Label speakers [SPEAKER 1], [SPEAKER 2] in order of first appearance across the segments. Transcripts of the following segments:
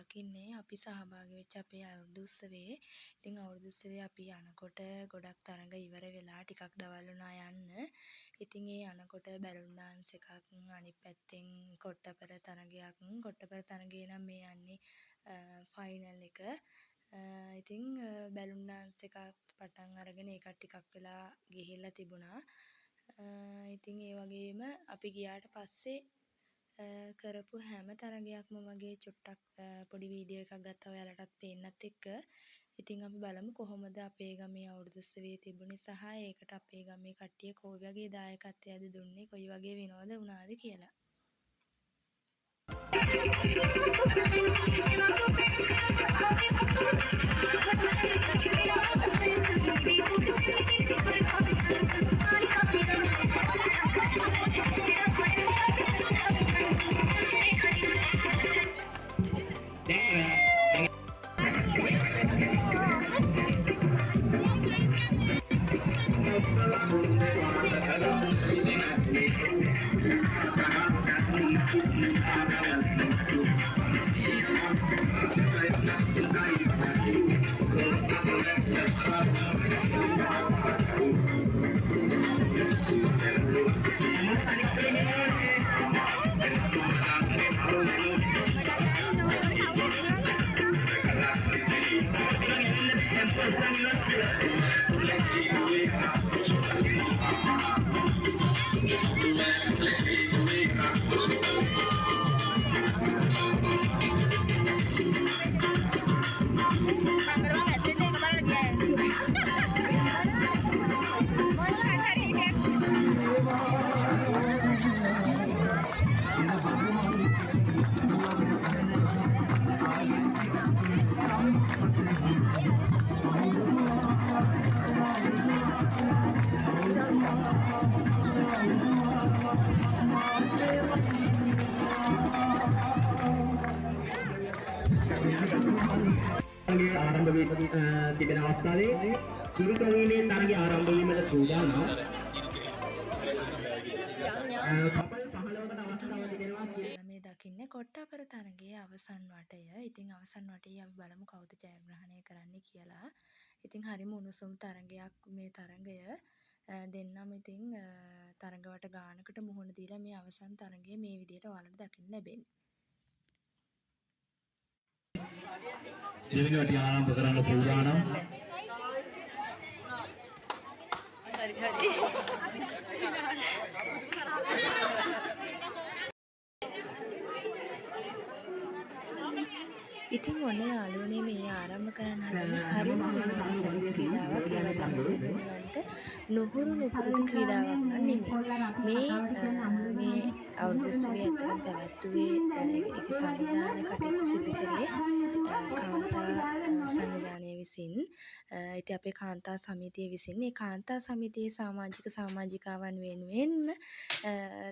[SPEAKER 1] දකින්නේ අපි සහභාගී වෙච්ච අපේ අවුරුදු උත්සවයේ. ඉතින් අවුරුදු උත්සවයේ අපි යනකොට ගොඩක් තරඟ ඉවර වෙලා ටිකක් දවල් වුණා යන්න. ඉතින් ඒ යනකොට බැලුන් ඩාන්ස් එකක්, අනිත් පැත්තෙන් කොට්ටපර තරඟයක්. කොට්ටපර තරඟේ නම් මේ යන්නේ ෆයිනල් එක. ඉතින් බැලුන් ඩාන්ස් එකක් පටන් අරගෙන ඒකත් ටිකක් වෙලා ගිහිල්ලා තිබුණා. ඉතින් ඒ වගේම අපි ගියාට පස්සේ කරපු හැම තරඟයක්ම වගේ චුට්ටක් පොඩි වීඩියෝ එකක් ගත්තා ඔයාලටත් පේන්නත් එක්ක. ඉතින් අපි බලමු කොහොමද අපේ ගමේ අවුරුදු උත්සවයේ තිබුණේ සහ ඒකට අපේ ගමේ කට්ටිය කොයි වගේ දායකත්වයක්ද දුන්නේ, කොයි වගේ විනෝද වුණාද කියලා.
[SPEAKER 2] ආරම්භ වී තිබෙන අවස්ථාවේ සුළුතරීනේ තරගය ආරම්භ වීමට සූදානම්.
[SPEAKER 1] මේ දකින්නේ කොට්ටාපර තරගයේ අවසන් වටය. ඉතින් අවසන් වටේ අපි බලමු කවුද ජයග්‍රහණය කරන්නේ කියලා. ඉතින් හරිම උණුසුම් තරගයක් මේ තරගය. දෙන්නම ඉතින් තරගවට ගානකට මුහුණ දීලා මේ අවසන් තරගය මේ විදිහට ඔයාලට දකින්න ලැබෙන්නේ.
[SPEAKER 2] දෙවෙනි වටිය ආරම්භ කරන්න සූදානම්.
[SPEAKER 1] ඉතින් ඔන්න යාළුවනේ මේ ආරම්භ කරන්න හදන හරිම විනෝදජනක ක්‍රීඩාවක්. ඒ වගේම දෙවියන්ට නුහුරු නුපුරුදු ක්‍රීඩාවක් නම් නෙමෙයි. මේ අවුරුදු උත්සවයේ ඇත්තටම පැවැත්වුවේ ඒක සංවිධානය කටයුතු සිදු කරේ කාන්තා සංවිධානය විසින්. ඉතින් අපේ කාන්තා සමිතිය විසින් මේ කාන්තා සමිතියේ සමාජිකාවන් වෙනුවෙන්ම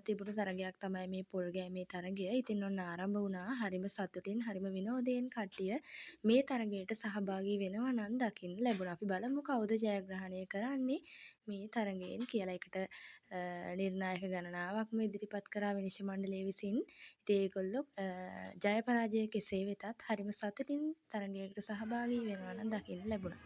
[SPEAKER 1] තිබුණු තරගයක් තමයි මේ පොල් ගෑමේ තරගය. ඉතින් ඔන්න ආරම්භ වුණා. හරිම සතුටින් හරිම විනෝදයෙන් කට්ටිය මේ තරගයට සහභාගී වෙනවා නම් දකින්න ලැබුණා. අපි බලමු කවුද ජයග්‍රහණය කරන්නේ මේ තරගයෙන් කියලා. එකට නිර්ණායක ගණනාවක්ම ඉදිරිපත් කරා විනිශ්චය මණ්ඩලය විසින්. ඉතින් ඒගොල්ලෝ ජය පරාජය කෙසේ වෙතත් හරිම සතුටින් තරගයකට සහභාගී වෙනවා නම් දකින්න ලැබුණා.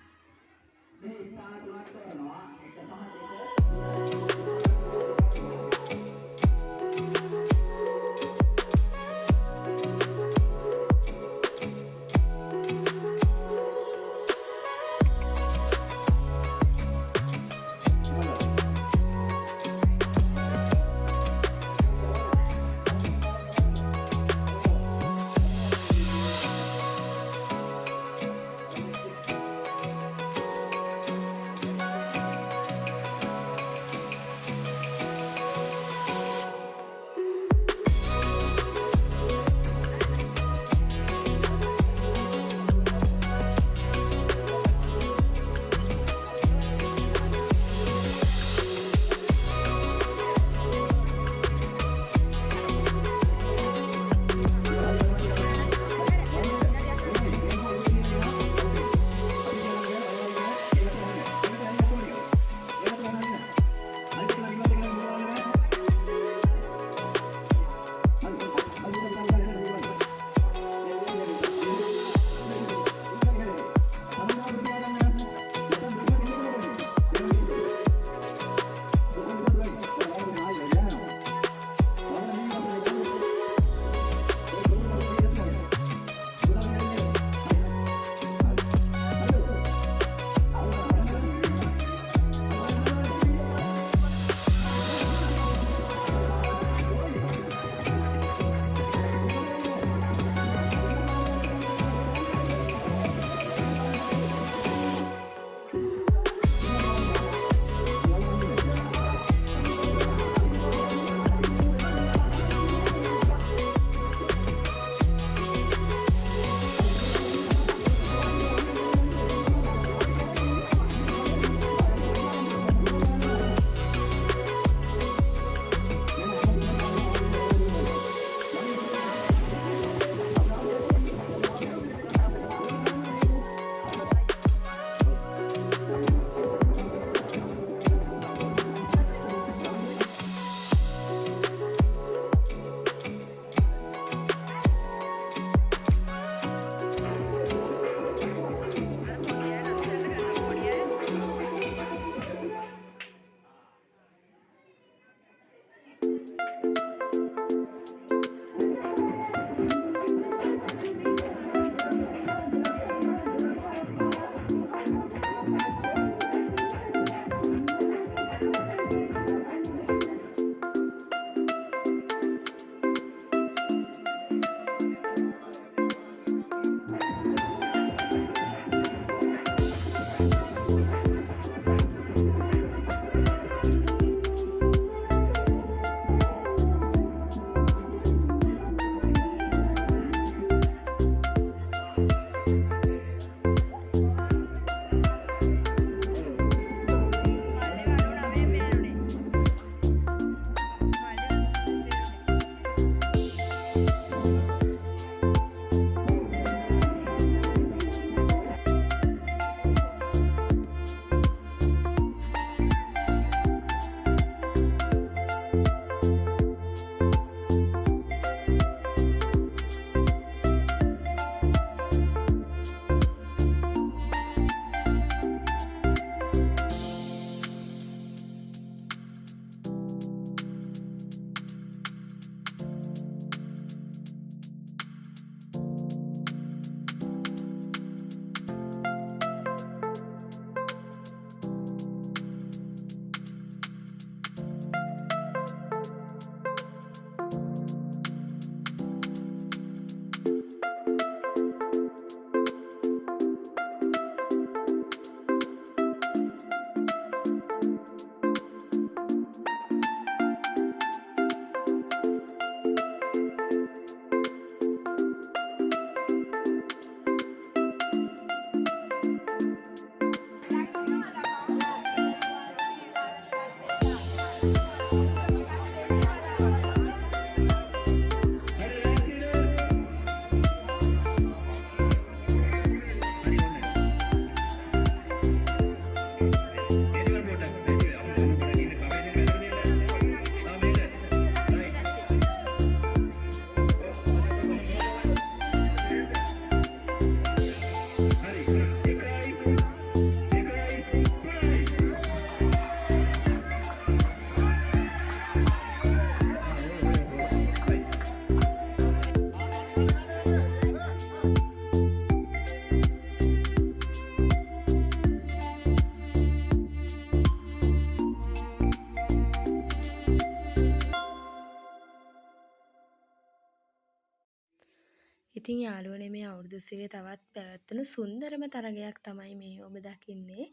[SPEAKER 1] ඉතින් යාළුවනේ මේ අවුරුදු උත්සවයේ තවත් පැවැත්වුණු සුන්දරම තරගයක් තමයි මේ ඔබ දකින්නේ.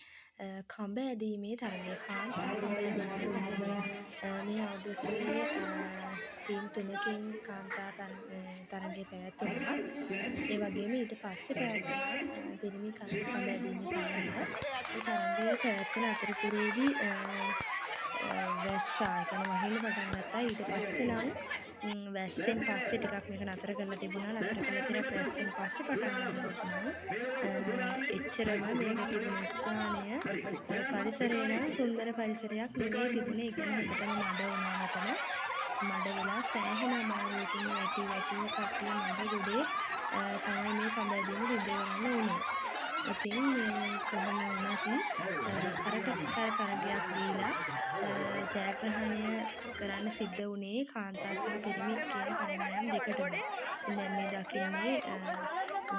[SPEAKER 1] කඹ ඇදීමේ තරගය. කාන්තා කඹ ඇදීමේ තරගය. මේ අවුරුදු උත්සවයේ ටීම් 3කින් කාන්තා තරගය පැවැත්වුණා. ඒ වගේම ඊට පස්සේ පැවැත්වුණා පිරිමි කඹ ඇදීමේ තරගය. මේ තරගය පැවැත්වෙන අතරතුරේදී වැස්සා ඒ කියන්නේ වහින්න පටන් ගත්තා. ඊට පස්සේ නම් වැස්සෙන් පස්සේ ටිකක් මේක නතර කරලා තිබුණා. නතර කරලා තියෙන වැස්සෙන් පස්සේ පටන් ගන්නකොට නම් එච්චරම මේක තිබුණ ස්ථානය පරිසරය නම් සුන්දර පරිසරයක් නෙවෙයි තිබුණේ. ඒ කියන්නේ හොඳටම මඩ වුණා මෙතන. මඩ වෙලා සෑහෙන අමාරුවකින් වැටි කට්ටිය මඩ ගොඩේ තමයි මේ කඹ ඇදීම සිද්ධ කරන්න උනේ. ඉතින් කොහොම වුණත් කරට තරගයක් දීලා ජයග්‍රහණය කරන්න සිද්ධ වුණේ කාන්තා සහ පිරිමි කියන කණ්ඩායම් දෙකටම. දැන් මේ දකින්නේ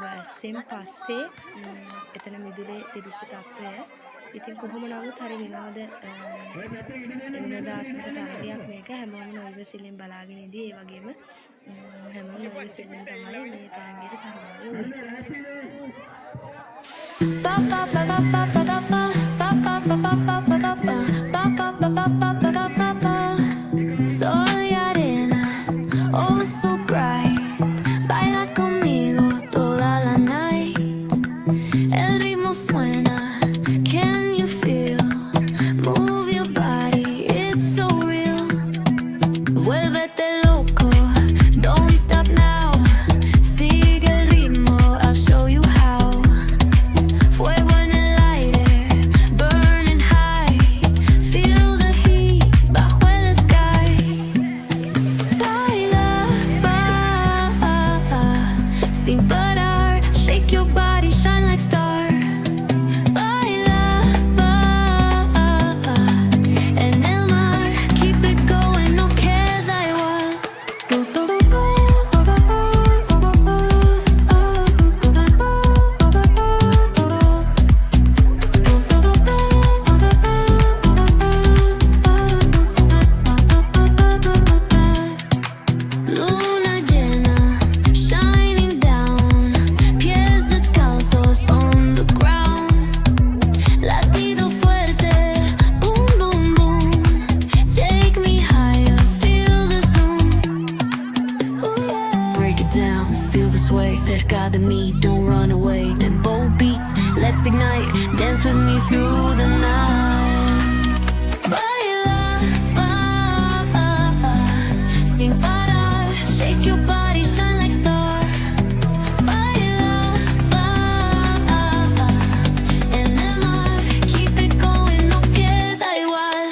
[SPEAKER 1] වැස්සෙන් පස්සේ එතන මිදුලේ තිබිච්ච තත්ත්වය. ඉතින් කොහොම නමුත් හරි විනෝදාත්මක තරගයක් මේක. හැමෝම නොයිවසිල්ලෙන් බලාගෙන ඉදී. ඒ වගේම හැමෝම නොයිවසිල්ලෙන් තමයි මේ තරගයට සහභාගී
[SPEAKER 3] wune. Sol y arena, oh so bright. Baila conmigo toda la night. El ritmo suena, can you feel? Move your body, it's so real. Vuélvete loco, don't stop now. Sigue el ritmo, I'll show you how. Fuego en el aire, burning high. Feel the heat bajo el sky. Baila, sin parar. Shake your body, shine like star. Baila, en el mar. Keep it going, no queda igual. Luna llena, shining down. Pies descalzos on the ground. Latido fuerte, boom, boom, boom. Take me higher, feel the zoom. Ooh, yeah. Break it down, feel the sway. Cerca de mí, don't run away. Tempo beats, let's ignite. Dance with me through the night. Baila, sin parar. Shake your body, shine like star. Baila, en el mar. Keep it going, no queda igual.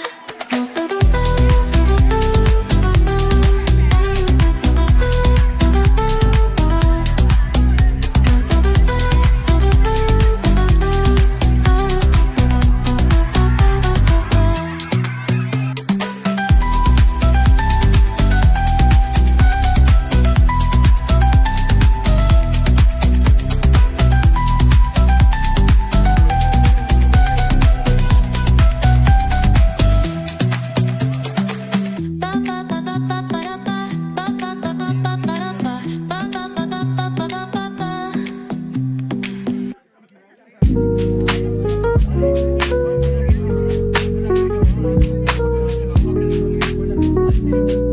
[SPEAKER 2] Thank you.